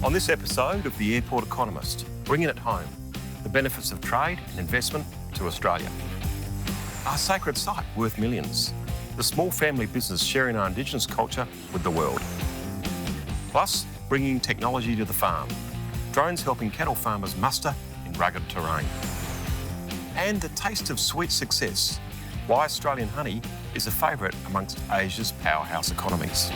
On this episode of the Airport Economist, bringing it home, the benefits of trade and investment to Australia. Our sacred site worth millions, the small family business sharing our Indigenous culture with the world. Plus, bringing technology to the farm, drones helping cattle farmers muster in rugged terrain. And the taste of sweet success, why Australian honey is a favourite amongst Asia's powerhouse economies.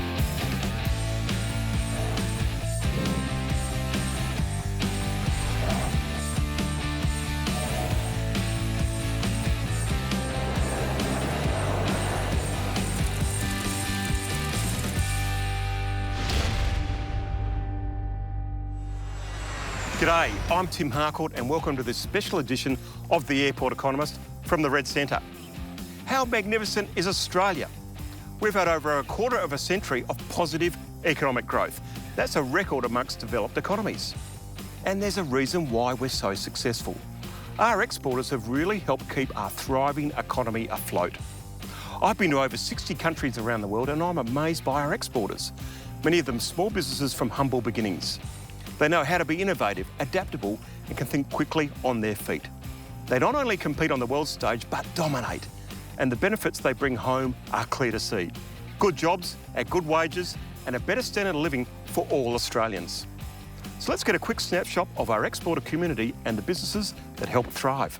G'day, I'm Tim Harcourt and welcome to this special edition of the Airport Economist from the Red Centre. How magnificent is Australia? We've had over a quarter of a century of positive economic growth. That's a record amongst developed economies. And there's a reason why we're so successful. Our exporters have really helped keep our thriving economy afloat. I've been to over 60 countries around the world and I'm amazed by our exporters. Many of them small businesses from humble beginnings. They know how to be innovative, adaptable, and can think quickly on their feet. They not only compete on the world stage, but dominate. And the benefits they bring home are clear to see. Good jobs at good wages and a better standard of living for all Australians. So let's get a quick snapshot of our exporter community and the businesses that help thrive.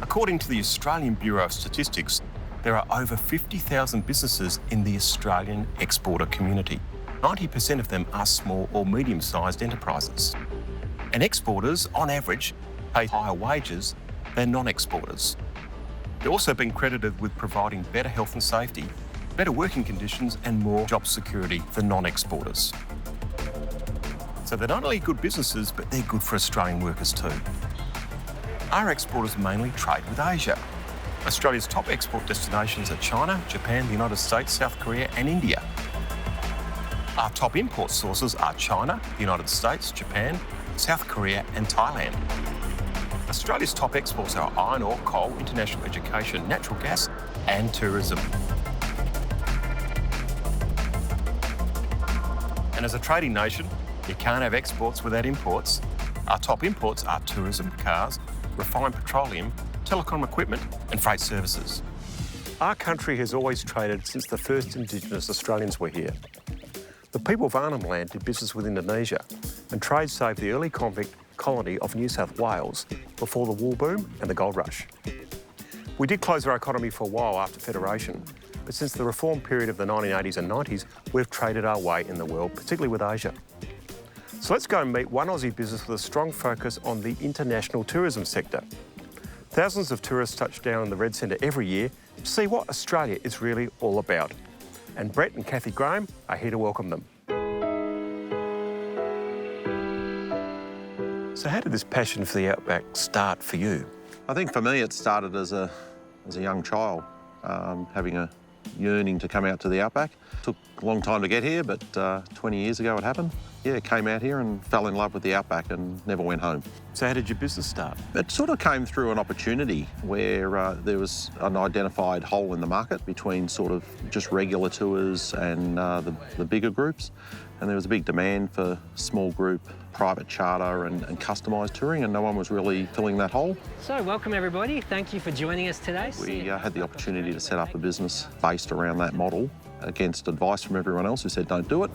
According to the Australian Bureau of Statistics, there are over 50,000 businesses in the Australian exporter community. 90% of them are small or medium-sized enterprises. And exporters, on average, pay higher wages than non-exporters. They've also been credited with providing better health and safety, better working conditions and more job security than non-exporters. So they're not only good businesses, but they're good for Australian workers too. Our exporters mainly trade with Asia. Australia's top export destinations are China, Japan, the United States, South Korea and India. Our top import sources are China, the United States, Japan, South Korea and Thailand. Australia's top exports are iron ore, coal, international education, natural gas and tourism. And as a trading nation, you can't have exports without imports. Our top imports are tourism, cars, refined petroleum, telecom equipment and freight services. Our country has always traded since the first Indigenous Australians were here. The people of Arnhem Land did business with Indonesia, and trade saved the early convict colony of New South Wales before the wool boom and the gold rush. We did close our economy for a while after Federation, but since the reform period of the 1980s and 90s, we've traded our way in the world, particularly with Asia. So let's go and meet one Aussie business with a strong focus on the international tourism sector. Thousands of tourists touch down in the Red Centre every year to see what Australia is really all about. And Brett and Kathy Graham are here to welcome them. So how did this passion for the Outback start for you? I think for me it started as a young child, having a yearning to come out to the Outback. Took a long time to get here, but 20 years ago it happened. Yeah, came out here and fell in love with the Outback and never went home. So how did your business start? It sort of came through an opportunity where there was an identified hole in the market between sort of just regular tours and the bigger groups. And there was a big demand for small group, private charter and customised touring, and no one was really filling that hole. So welcome everybody, thank you for joining us today. We had the opportunity to set up a business based around that model against advice from everyone else who said don't do it.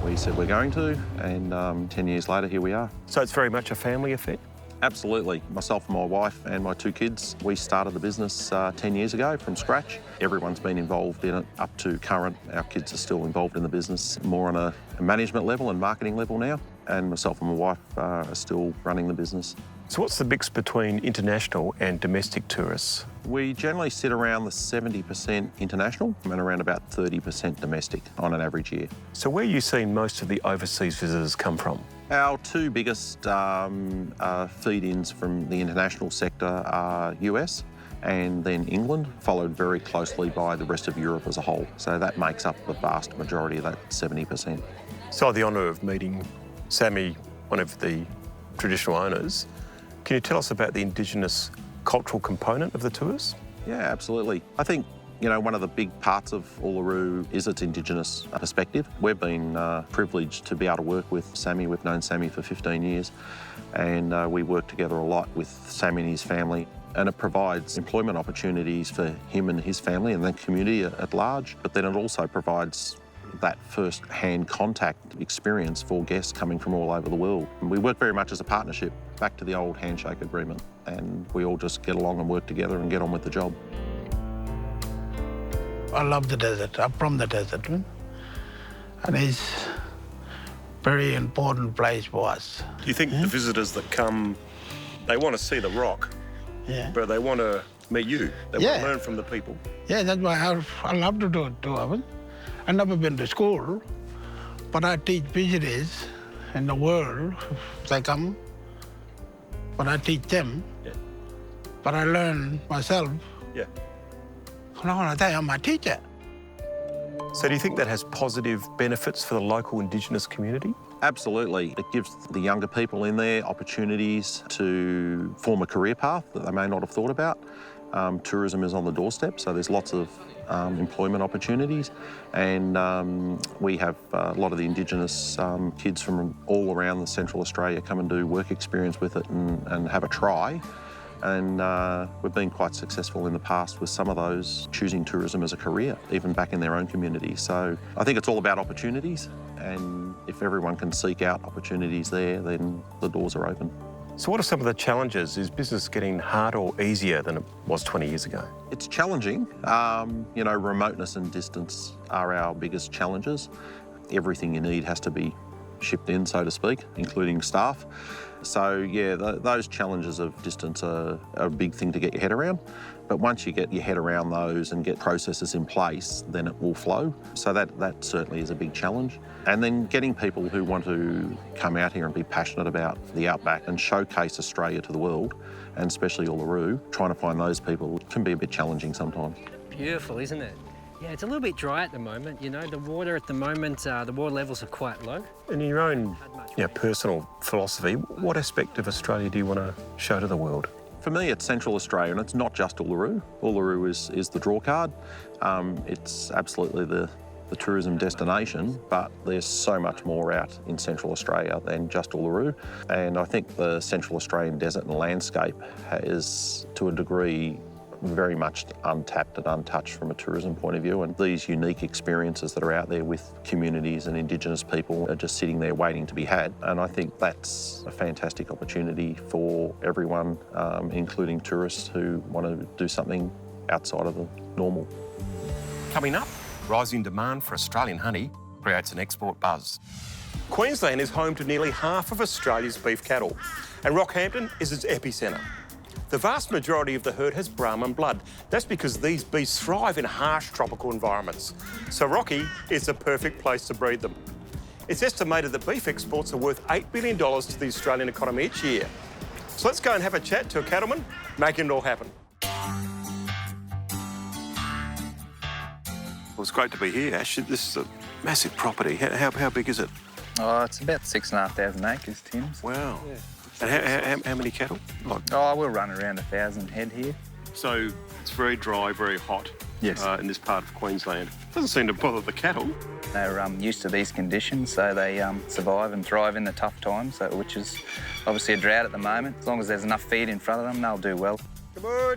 We said we're going to, and 10 years later here we are. So it's very much a family affair? Absolutely. Myself and my wife and my two kids, we started the business 10 years ago from scratch. Everyone's been involved in it up to current. Our kids are still involved in the business, more on a management level and marketing level now. And myself and my wife are still running the business. So what's the mix between international and domestic tourists? We generally sit around the 70% international and around about 30% domestic on an average year. So where are you seeing most of the overseas visitors come from? Our two biggest feed-ins from the international sector are US and then England, followed very closely by the rest of Europe as a whole. So that makes up the vast majority of that 70%. So I had the honour of meeting Sammy, one of the traditional owners. Can you tell us about the Indigenous cultural component of the tours? Yeah, absolutely. I think You know, one of the big parts of Uluru is its Indigenous perspective. We've been privileged to be able to work with Sammy. We've known Sammy for 15 years and we work together a lot with Sammy and his family. And it provides employment opportunities for him and his family and the community at large. But then it also provides that first-hand contact experience for guests coming from all over the world. And we work very much as a partnership, back to the old handshake agreement. And we all just get along and work together and get on with the job. I love the desert. I'm from the desert. And it's a very important place for us. Do you think the visitors that come, they want to see the rock, but they want to meet you? They want to learn from the people? Yeah, that's why I love to do it too. I've never been to school, but I teach visitors in the world. They come, but I teach them. Yeah. But I learn myself. Yeah. And I want to tell you, I'm a teacher. So do you think that has positive benefits for the local Indigenous community? Absolutely. It gives the younger people in there opportunities to form a career path that they may not have thought about. Tourism is on the doorstep, so there's lots of employment opportunities. And we have a lot of the Indigenous kids from all around the Central Australia come and do work experience with it and have a try. And we've been quite successful in the past with some of those choosing tourism as a career, even back in their own community. So I think it's all about opportunities, and if everyone can seek out opportunities there, then the doors are open. So what are some of the challenges? Is business getting harder or easier than it was 20 years ago? It's challenging. You know, remoteness and distance are our biggest challenges. Everything you need has to be shipped in, so to speak, including staff. So, yeah, those challenges of distance are a big thing to get your head around. But once you get your head around those and get processes in place, then it will flow. So that certainly is a big challenge. And then getting people who want to come out here and be passionate about the Outback and showcase Australia to the world, and especially Uluru, trying to find those people can be a bit challenging sometimes. Beautiful, isn't it? Yeah, it's a little bit dry at the moment. You know, the water at the moment, the water levels are quite low. In your own personal philosophy, what aspect of Australia do you want to show to the world? For me, it's Central Australia, and it's not just Uluru. Uluru is the draw card. It's absolutely the tourism destination, but there's so much more out in Central Australia than just Uluru. And I think the Central Australian desert and landscape is, to a degree, very much untapped and untouched from a tourism point of view. And these unique experiences that are out there with communities and Indigenous people are just sitting there waiting to be had. And I think that's a fantastic opportunity for everyone, including tourists who want to do something outside of the normal. Coming up, rising demand for Australian honey creates an export buzz. Queensland is home to nearly half of Australia's beef cattle, and Rockhampton is its epicentre. The vast majority of the herd has Brahman blood. That's because these beasts thrive in harsh tropical environments. So Rocky is the perfect place to breed them. It's estimated that beef exports are worth $8 billion to the Australian economy each year. So let's go and have a chat to a cattleman making it all happen. Well, it's great to be here, Ash. This is a massive property. How big is it? Oh, it's about 6,500 acres, Tim. Wow. Yeah. And how many cattle? Oh, we'll run around 1,000 head here. So it's very dry, very hot. Yes. In this part of Queensland. Doesn't seem to bother the cattle. They're used to these conditions, so they survive and thrive in the tough times, which is obviously a drought at the moment. As long as there's enough feed in front of them, they'll do well. Come on.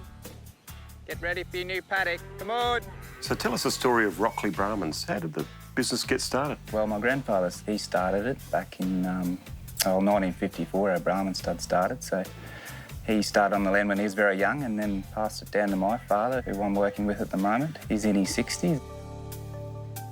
Get ready for your new paddock. Come on. So tell us the story of Rockley Brahmans. How did the business get started? Well, my grandfather, he started it back in 1954, our Brahman stud started. So he started on the land when he was very young and then passed it down to my father, who I'm working with at the moment. He's in his 60s.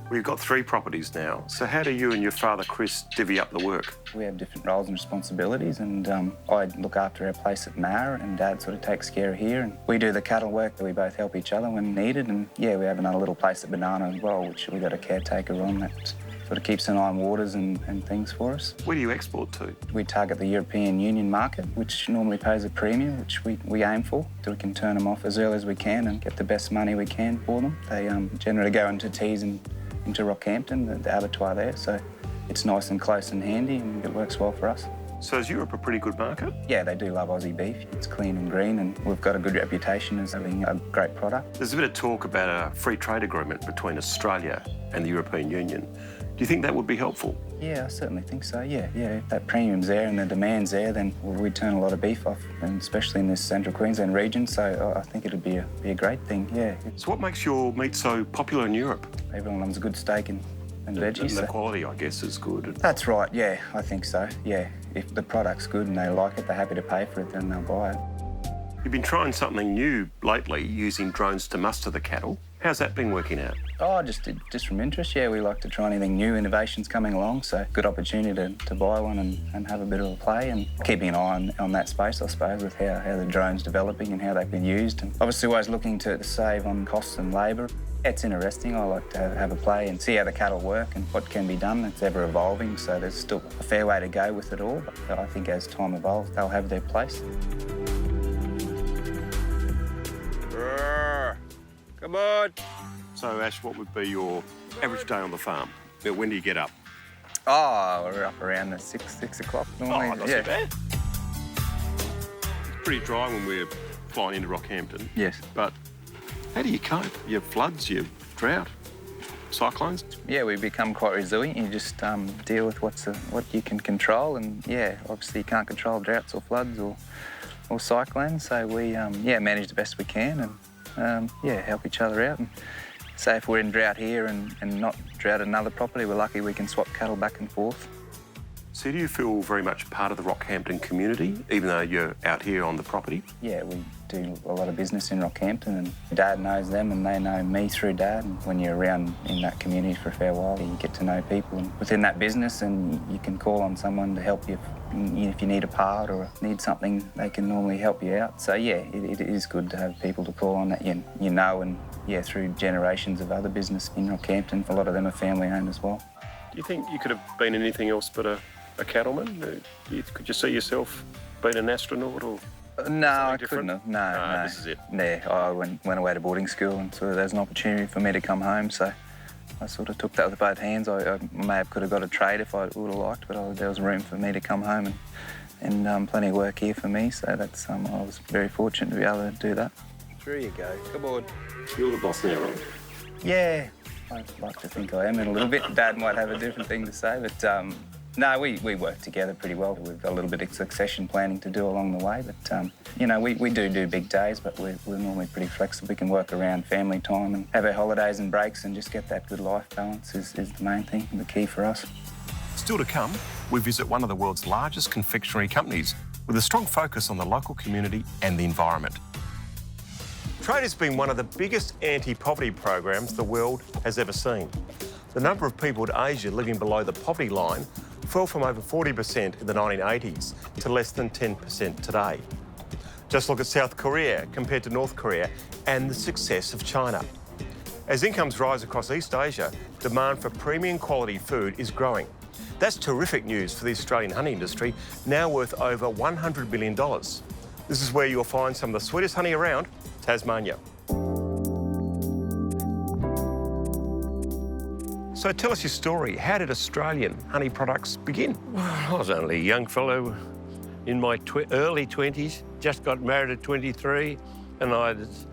Well, you've got 3 properties now. So how do you and your father, Chris, divvy up the work? We have different roles and responsibilities, and I look after our place at Mara, and Dad sort of takes care of here. And we do the cattle work, that we both help each other when needed. And yeah, we have another little place at Banana as well, which we got a caretaker on that sort of keeps an eye on waters and things for us. Where do you export to? We target the European Union market, which normally pays a premium, which we aim for, so we can turn them off as early as we can and get the best money we can for them. They generally go into teas and into Rockhampton, the abattoir there, so it's nice and close and handy and it works well for us. So is Europe a pretty good market? Yeah, they do love Aussie beef. It's clean and green, and we've got a good reputation as having a great product. There's a bit of talk about a free trade agreement between Australia and the European Union. Do you think that would be helpful? Yeah, I certainly think so, yeah. If that premium's there and the demand's there, then we turn a lot of beef off, and especially in this central Queensland region, so I think it'd be a great thing, yeah. So what makes your meat so popular in Europe? Everyone loves a good steak and veggies. And the quality, I guess, is good. That's right, yeah, I think so, yeah. If the product's good and they like it, they're happy to pay for it, then they'll buy it. You've been trying something new lately, using drones to muster the cattle. How's that been working out? Oh, just from interest, yeah. We like to try anything new, innovations coming along, so good opportunity to buy one and have a bit of a play, and keeping an eye on that space, I suppose, with how the drone's developing and how they've been used. And obviously always looking to save on costs and labour. It's interesting. I like to have a play and see how the cattle work and what can be done. It's ever evolving, so there's still a fair way to go with it all. But I think as time evolves, they'll have their place. Come on. So, Ash, what would be your average day on the farm? When do you get up? Oh, we're up around the 6 o'clock normally. Oh, not too bad. It's pretty dry when we're flying into Rockhampton. Yes. But how do you cope? You have floods, you have drought, cyclones? Yeah, we become quite resilient. You just deal with what you can control, and yeah, obviously you can't control droughts or floods or cyclones. So we manage the best we can, and help each other out. And say if we're in drought here and not drought another property, we're lucky we can swap cattle back and forth. So do you feel very much part of the Rockhampton community, even though you're out here on the property? Yeah, we do a lot of business in Rockhampton, and Dad knows them and they know me through Dad. And when you're around in that community for a fair while, you get to know people and within that business, and you can call on someone to help you. If you need a part or need something, they can normally help you out. So yeah, it is good to have people to call on that you know, and yeah, through generations of other business in Rockhampton. A lot of them are family owned as well. Do you think you could have been anything else but a cattleman? Could you see yourself being an astronaut or? No, I couldn't have. No. This is it. Yeah, I went away to boarding school, and sort of there's an opportunity for me to come home, so I sort of took that with both hands. I could have got a trade if I would have liked, but there was room for me to come home, and plenty of work here for me, so that's I was very fortunate to be able to do that. Through you go. Come on. You're the boss now, right? Yeah, I'd like to think I am in a little bit. Dad might have a different thing to say, but no, we work together pretty well. We've got a little bit of succession planning to do along the way, but we do big days, but we're normally pretty flexible. We can work around family time and have our holidays and breaks and just get that good life balance is the main thing, the key for us. Still to come, we visit one of the world's largest confectionery companies with a strong focus on the local community and the environment. Trade has been one of the biggest anti-poverty programs the world has ever seen. The number of people in Asia living below the poverty line fell from over 40% in the 1980s to less than 10% today. Just look at South Korea compared to North Korea and the success of China. As incomes rise across East Asia, demand for premium quality food is growing. That's terrific news for the Australian honey industry, now worth over $100 billion. This is where you'll find some of the sweetest honey around, Tasmania. So tell us your story. How did Australian honey products begin? I was only a young fellow in my early 20s, just got married at 23, and I was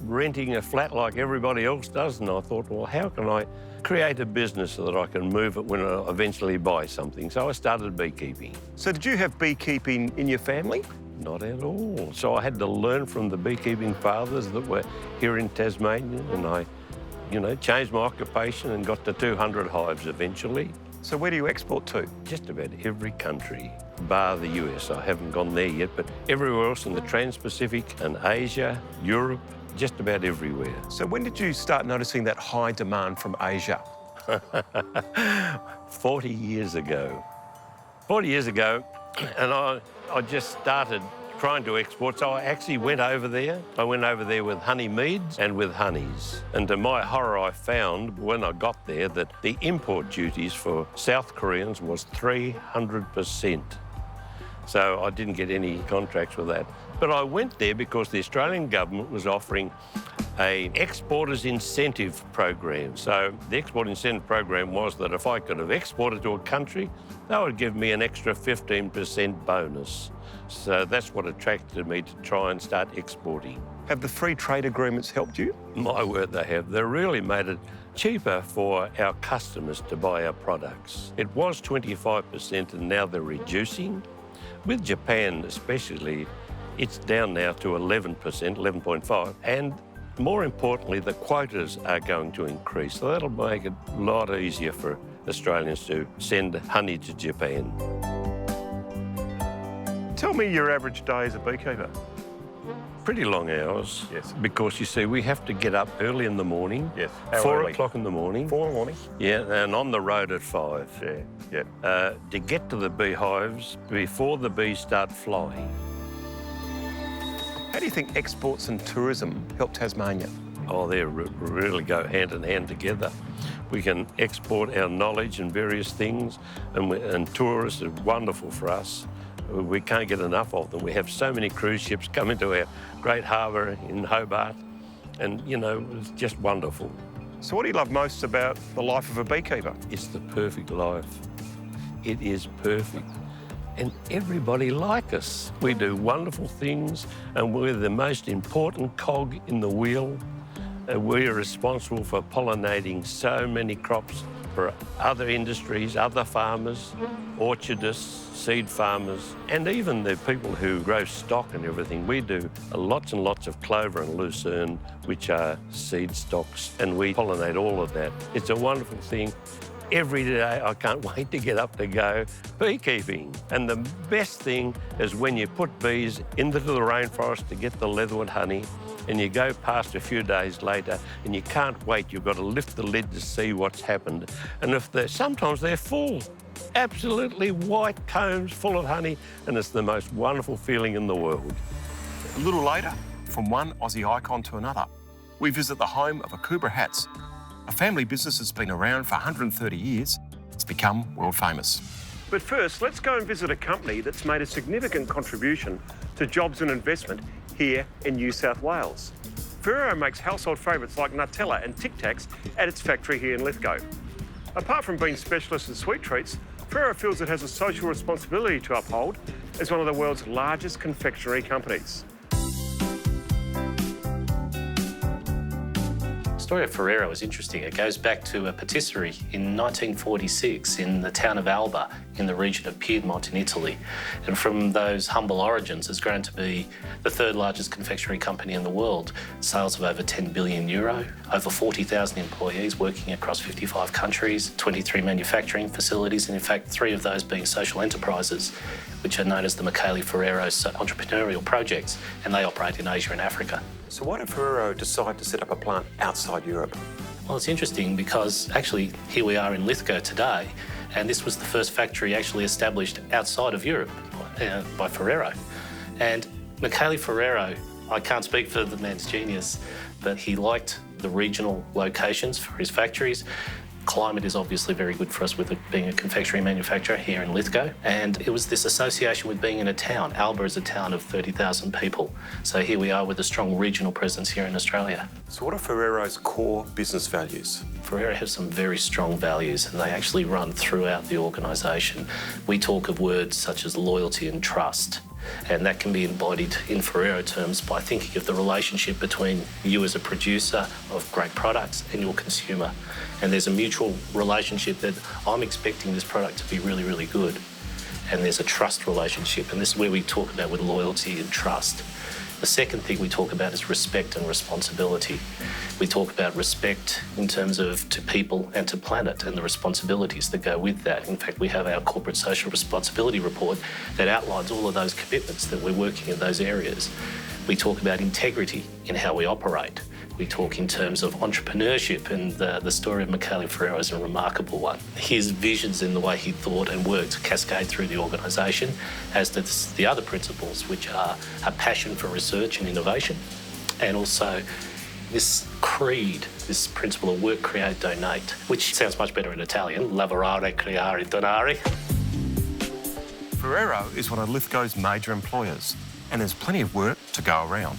renting a flat like everybody else does, and I thought, well, how can I create a business so that I can move it when I eventually buy something? So I started beekeeping. So did you have beekeeping in your family? Not at all. So I had to learn from the beekeeping fathers that were here in Tasmania, and I changed my occupation and got to 200 hives eventually. So where do you export to? Just about every country, bar the US. I haven't gone there yet, but everywhere else in the Trans-Pacific and Asia, Europe, just about everywhere. So when did you start noticing that high demand from Asia? 40 years ago. 40 years ago, and I just started trying to export, so I actually went over there. I went over there with honey meads and with honeys. And to my horror, I found when I got there that the import duties for South Koreans was 300%. So I didn't get any contracts with that. But I went there because the Australian government was offering a exporters incentive program. So the export incentive program was that if I could have exported to a country, they would give me an extra 15% bonus. So that's what attracted me to try and start exporting. Have the free trade agreements helped you? My word, they have. They really made it cheaper for our customers to buy our products. It was 25% and now they're reducing. With Japan especially, it's down now to 11%, 11.5%. And more importantly, the quotas are going to increase. So that'll make it a lot easier for Australians to send honey to Japan. Tell me your average day as a beekeeper. Pretty long hours. Yes. Because you see, we have to get up early in the morning. Yes. 4 o'clock in the morning. 4 in the morning? Yeah, and on the road at 5. Yeah. To get to the beehives before the bees start flying. How do you think exports and tourism help Tasmania? Oh, they really go hand in hand together. We can export our knowledge and various things, and tourists are wonderful for us. We can't get enough of them. We have so many cruise ships come into our great harbour in Hobart, and, you know, it's just wonderful. So what do you love most about the life of a beekeeper? It's the perfect life. It is perfect. And everybody like us. We do wonderful things, and we're the most important cog in the wheel. We're responsible for pollinating so many crops for other industries, other farmers, orchardists, seed farmers, and even the people who grow stock and everything. We do lots and lots of clover and lucerne, which are seed stocks, and we pollinate all of that. It's a wonderful thing. Every day I can't wait to get up to go beekeeping. And the best thing is when you put bees into the rainforest to get the leatherwood honey, and you go past a few days later and you can't wait. You've got to lift the lid to see what's happened. And sometimes they're full, absolutely white combs full of honey, and it's the most wonderful feeling in the world. A little later, from one Aussie icon to another, we visit the home of Akubra hats, a family business that's been around for 130 years. It's become world famous. But first, let's go and visit a company that's made a significant contribution to jobs and investment here in New South Wales. Ferrero makes household favourites like Nutella and Tic Tacs at its factory here in Lithgow. Apart from being specialists in sweet treats, Ferrero feels it has a social responsibility to uphold as one of the world's largest confectionery companies. The story of Ferrero is interesting. It goes back to a patisserie in 1946 in the town of Alba in the region of Piedmont in Italy. And from those humble origins has grown to be the third largest confectionery company in the world. Sales of over 10 billion euro, over 40,000 employees working across 55 countries, 23 manufacturing facilities, and in fact 3 of those being social enterprises, which are known as the Michele Ferrero entrepreneurial projects, and they operate in Asia and Africa. So why did Ferrero decide to set up a plant outside Europe? Well, it's interesting because actually here we are in Lithgow today, and this was the first factory actually established outside of Europe by Ferrero. And Michele Ferrero, I can't speak for the man's genius, but he liked the regional locations for his factories. Climate is obviously very good for us with it being a confectionery manufacturer here in Lithgow. And it was this association with being in a town. Alba is a town of 30,000 people. So here we are with a strong regional presence here in Australia. So what are Ferrero's core business values? Ferrero has some very strong values and they actually run throughout the organisation. We talk of words such as loyalty and trust. And that can be embodied in Ferrero terms by thinking of the relationship between you as a producer of great products and your consumer. And there's a mutual relationship that I'm expecting this product to be really, really good. And there's a trust relationship, and this is where we talk about with loyalty and trust. The second thing we talk about is respect and responsibility. We talk about respect in terms of to people and to planet and the responsibilities that go with that. In fact, we have our corporate social responsibility report that outlines all of those commitments that we're working in those areas. We talk about integrity in how we operate. We talk in terms of entrepreneurship, and the story of Michele Ferrero is a remarkable one. His visions in the way he thought and worked cascade through the organisation, as does the other principles, which are a passion for research and innovation, and also this creed, this principle of work, create, donate, which sounds much better in Italian, lavorare, creare, donare. Ferrero is one of Lithgow's major employers, and there's plenty of work to go around.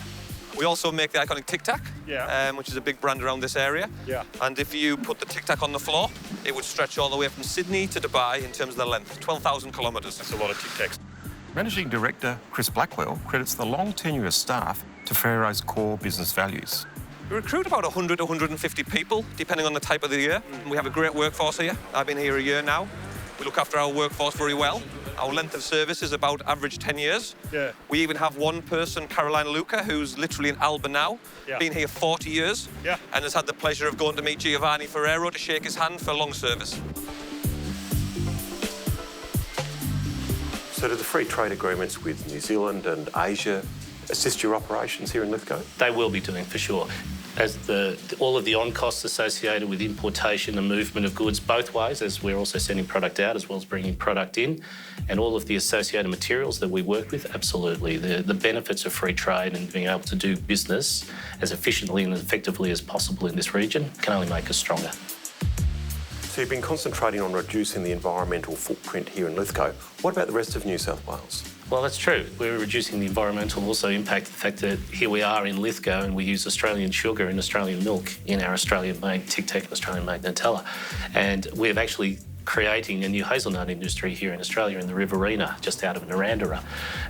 We also make the iconic Tic Tac, Yeah. which is a big brand around this area. Yeah. And if you put the Tic Tac on the floor, it would stretch all the way from Sydney to Dubai in terms of the length, 12,000 kilometres. That's a lot of Tic Tacs. Managing Director Chris Blackwell credits the long tenure of staff to Ferrero's core business values. We recruit about 100 to 150 people, depending on the type of the year. We have a great workforce here. I've been here a year now. We look after our workforce very well. Our length of service is about average 10 years. Yeah. We even have one person, Caroline Luca, who's literally in Alba now, Yeah. been here 40 years, Yeah. and has had the pleasure of going to meet Giovanni Ferrero to shake his hand for long service. So do the free trade agreements with New Zealand and Asia assist your operations here in Lithgow? They will be doing, for sure. As all of the on-costs associated with importation and movement of goods both ways, as we're also sending product out as well as bringing product in, and all of the associated materials that we work with, absolutely. The benefits of free trade and being able to do business as efficiently and effectively as possible in this region can only make us stronger. So you've been concentrating on reducing the environmental footprint here in Lithgow. What about the rest of New South Wales? Well, that's true. We're reducing the environmental also impact, the fact that here we are in Lithgow and we use Australian sugar and Australian milk in our Australian-made Tic Tac and Australian-made Nutella. And we're actually creating a new hazelnut industry here in Australia in the Riverina, just out of Narrandera.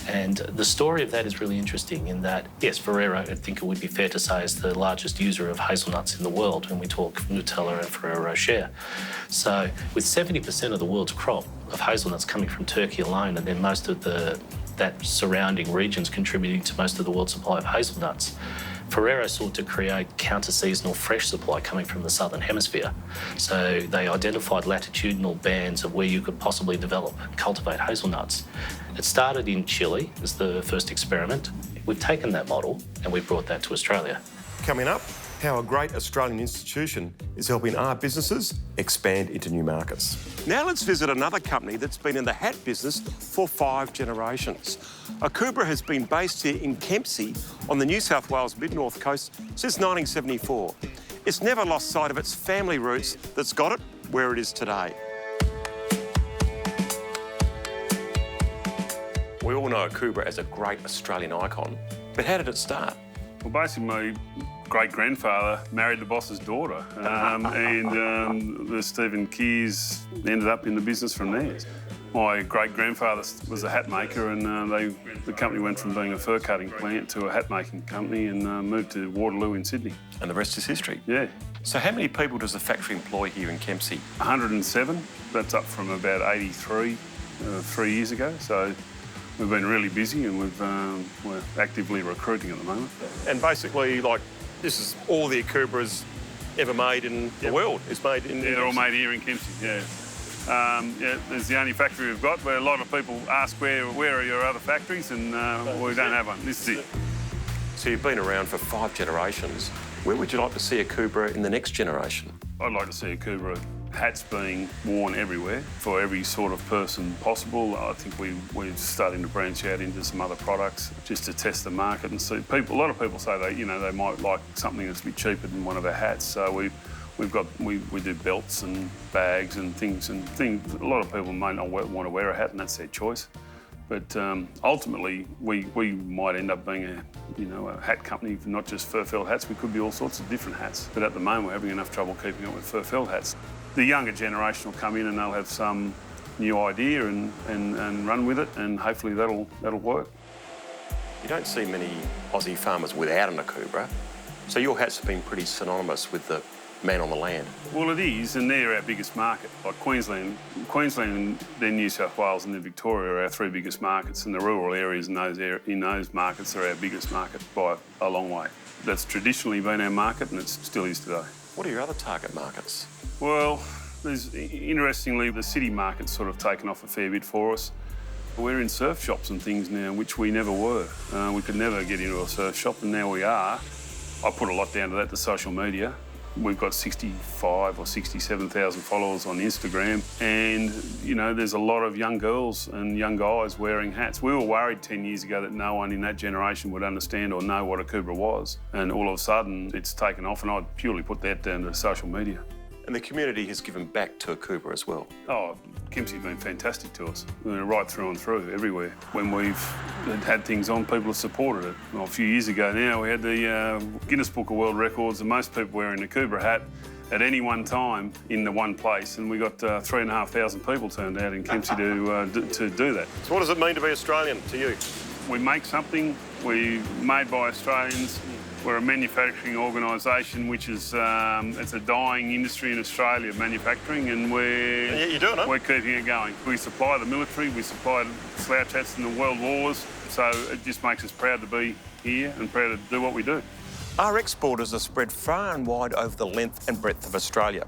And the story of that is really interesting in that, yes, Ferrero, I think it would be fair to say, is the largest user of hazelnuts in the world when we talk Nutella and Ferrero Rocher. So with 70% of the world's crop of hazelnuts coming from Turkey alone, and then most of that surrounding regions contributing to most of the world's supply of hazelnuts, Ferrero sought to create counter-seasonal fresh supply coming from the southern hemisphere. So they identified latitudinal bands of where you could possibly develop and cultivate hazelnuts. It started in Chile as the first experiment. We've taken that model and we've brought that to Australia. Coming up, how a great Australian institution is helping our businesses expand into new markets. Now let's visit another company that's been in the hat business for 5 generations. Akubra has been based here in Kempsey on the New South Wales mid-north coast since 1974. It's never lost sight of its family roots that's got it where it is today. We all know Akubra as a great Australian icon, but how did it start? Well, basically, my great-grandfather married the boss's daughter, and the Stephen Keys ended up in the business from there. My great-grandfather was a hat maker, and the company went from being a fur-cutting plant to a hat-making company and moved to Waterloo in Sydney. And the rest is history. Yeah. So how many people does the factory employ here in Kempsey? 107. That's up from about 83 3 years ago. So we've been really busy, and we're actively recruiting at the moment. And basically, like, this is all the Akubras ever made in the world. It's made in... Yeah, they're all made here in Kempsey, yeah. It's the only factory we've got where a lot of people ask where are your other factories, and we don't have one. This is it. So you've been around for 5 generations. Where would you like to see Akubra in the next generation? I'd like to see Akubra hats being worn everywhere for every sort of person possible. I think we're starting to branch out into some other products just to test the market and see people. A lot of people say they might like something that's a bit cheaper than one of our hats. So we do belts and bags and things. A lot of people may not want to wear a hat, and that's their choice. But ultimately, we might end up being a hat company for not just fur-filled hats. We could be all sorts of different hats. But at the moment, we're having enough trouble keeping up with fur-filled hats. The younger generation will come in and they'll have some new idea and run with it, and hopefully that'll work. You don't see many Aussie farmers without an Akubra, so your hats have been pretty synonymous with the man on the land. Well, it is, and they're our biggest market. Like Queensland, then New South Wales and then Victoria are our 3 biggest markets, and the rural areas in those markets are our biggest market by a long way. That's traditionally been our market, and it still is today. What are your other target markets? Well, interestingly, the city market's sort of taken off a fair bit for us. We're in surf shops and things now, which we never were. We could never get into a surf shop, and now we are. I put a lot down to that, the social media. We've got 65 or 67,000 followers on Instagram, and there's a lot of young girls and young guys wearing hats. We were worried 10 years ago that no one in that generation would understand or know what Akubra was, and all of a sudden it's taken off, and I'd purely put that down to social media. And the community has given back to Akubra as well. Oh, Kimsey's been fantastic to us, right through and through, everywhere. When we've had things on, people have supported it. Well, a few years ago now, we had the Guinness Book of World Records, and most people wearing an Akubra hat at any one time in the one place, and we got 3,500 people turned out in Kimsey to do that. So what does it mean to be Australian to you? We make something, we're made by Australians. We're a manufacturing organisation, which is it's a dying industry in Australia, manufacturing, and we're keeping it going. We supply the military, we supply slouch hats in the world wars, so it just makes us proud to be here and proud to do what we do. Our exporters are spread far and wide over the length and breadth of Australia.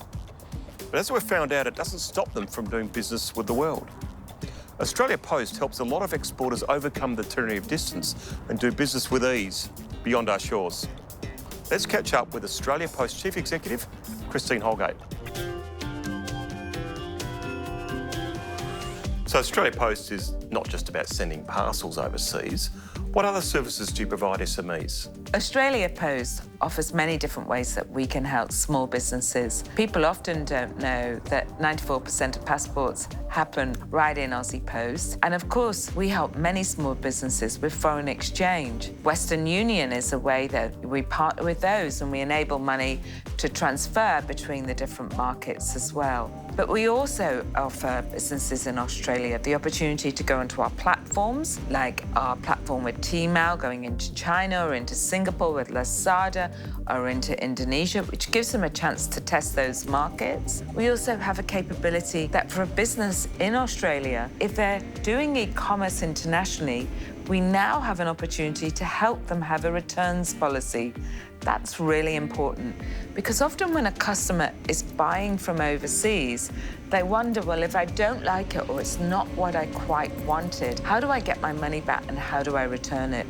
But as we've found out, it doesn't stop them from doing business with the world. Australia Post helps a lot of exporters overcome the tyranny of distance and do business with ease beyond our shores. Let's catch up with Australia Post Chief Executive, Christine Holgate. So Australia Post is not just about sending parcels overseas. What other services do you provide SMEs? Australia Post offers many different ways that we can help small businesses. People often don't know that 94% of passports happen right in Aussie Post. And of course, we help many small businesses with foreign exchange. Western Union is a way that we partner with those and we enable money to transfer between the different markets as well. But we also offer businesses in Australia the opportunity to go onto our platforms, like our platform with Tmall going into China or into Singapore with Lazada or into Indonesia, which gives them a chance to test those markets. We also have a capability that for a business in Australia, if they're doing e-commerce internationally, we now have an opportunity to help them have a returns policy. That's really important because often when a customer is buying from overseas, they wonder, well, if I don't like it or it's not what I quite wanted, how do I get my money back and how do I return it?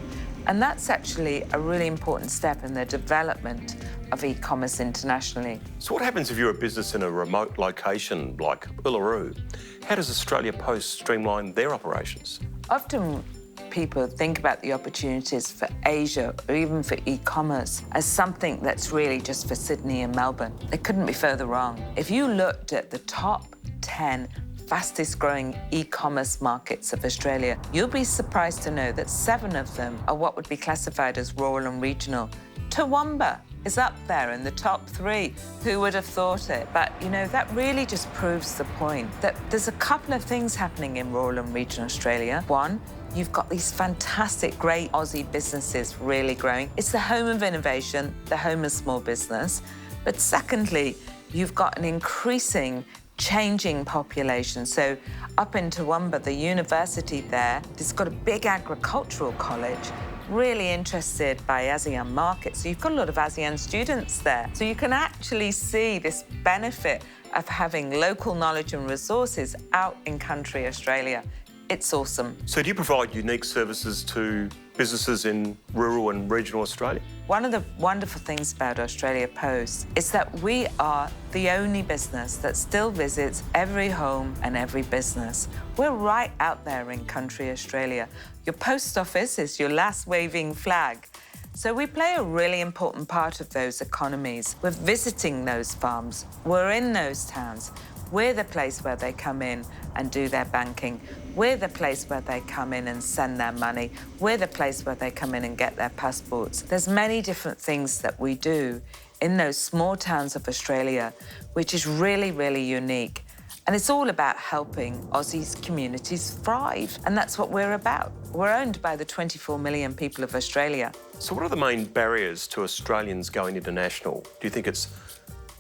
And that's actually a really important step in the development of e-commerce internationally. So what happens if you're a business in a remote location like Uluru? How does Australia Post streamline their operations? Often people think about the opportunities for Asia or even for e-commerce as something that's really just for Sydney and Melbourne. It couldn't be further wrong. If you looked at the top 10 fastest growing e-commerce markets of Australia, you'll be surprised to know that 7 of them are what would be classified as rural and regional. Toowoomba is up there in the top 3. Who would have thought it? But, you know, that really just proves the point that there's a couple of things happening in rural and regional Australia. One, you've got these fantastic, great Aussie businesses really growing. It's the home of innovation, the home of small business. But secondly, you've got an increasing changing population. So up in Toowoomba, the university there, it's got a big agricultural college, really interested by ASEAN markets. So you've got a lot of ASEAN students there. So you can actually see this benefit of having local knowledge and resources out in country Australia. It's awesome. So do you provide unique services to businesses in rural and regional Australia? One of the wonderful things about Australia Post is that we are the only business that still visits every home and every business. We're right out there in country Australia. Your post office is your last waving flag. So we play a really important part of those economies. We're visiting those farms. We're in those towns. We're the place where they come in and do their banking. We're the place where they come in and send their money. We're the place where they come in and get their passports. There's many different things that we do in those small towns of Australia, which is really, really unique. And it's all about helping Aussies communities thrive. And that's what we're about. We're owned by the 24 million people of Australia. So what are the main barriers to Australians going international? Do you think it's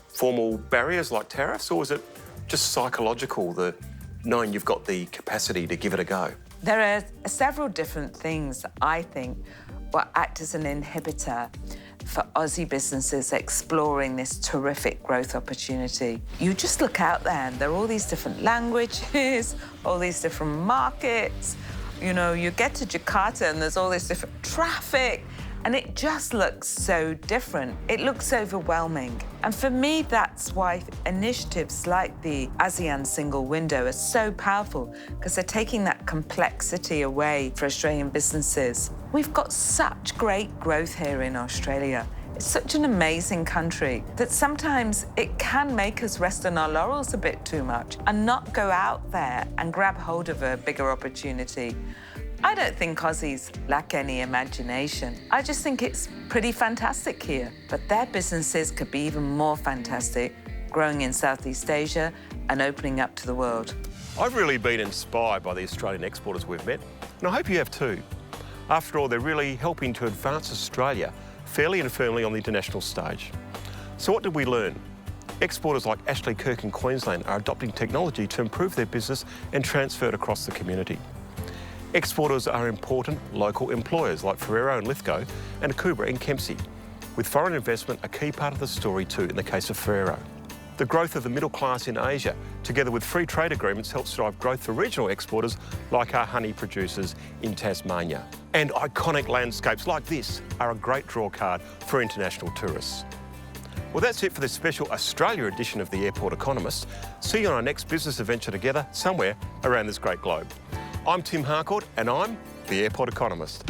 formal barriers like tariffs, or is it just psychological, the knowing you've got the capacity to give it a go? There are several different things that I think will act as an inhibitor for Aussie businesses exploring this terrific growth opportunity. You just look out there and there are all these different languages, all these different markets. You know, you get to Jakarta and there's all this different traffic, and it just looks so different. It looks overwhelming. And for me, that's why initiatives like the ASEAN single window are so powerful, because they're taking that complexity away for Australian businesses. We've got such great growth here in Australia. It's such an amazing country that sometimes it can make us rest on our laurels a bit too much and not go out there and grab hold of a bigger opportunity. I don't think Aussies lack any imagination. I just think it's pretty fantastic here. But their businesses could be even more fantastic, growing in Southeast Asia and opening up to the world. I've really been inspired by the Australian exporters we've met, and I hope you have too. After all, they're really helping to advance Australia fairly and firmly on the international stage. So what did we learn? Exporters like Ashley Kirk in Queensland are adopting technology to improve their business and transfer it across the community. Exporters are important local employers like Ferrero and Lithgow and Akubra in Kempsey, with foreign investment a key part of the story too in the case of Ferrero. The growth of the middle class in Asia, together with free trade agreements, helps drive growth for regional exporters like our honey producers in Tasmania. And iconic landscapes like this are a great draw card for international tourists. Well, that's it for this special Australia edition of the Airport Economist. See you on our next business adventure together somewhere around this great globe. I'm Tim Harcourt and I'm the Airport Economist.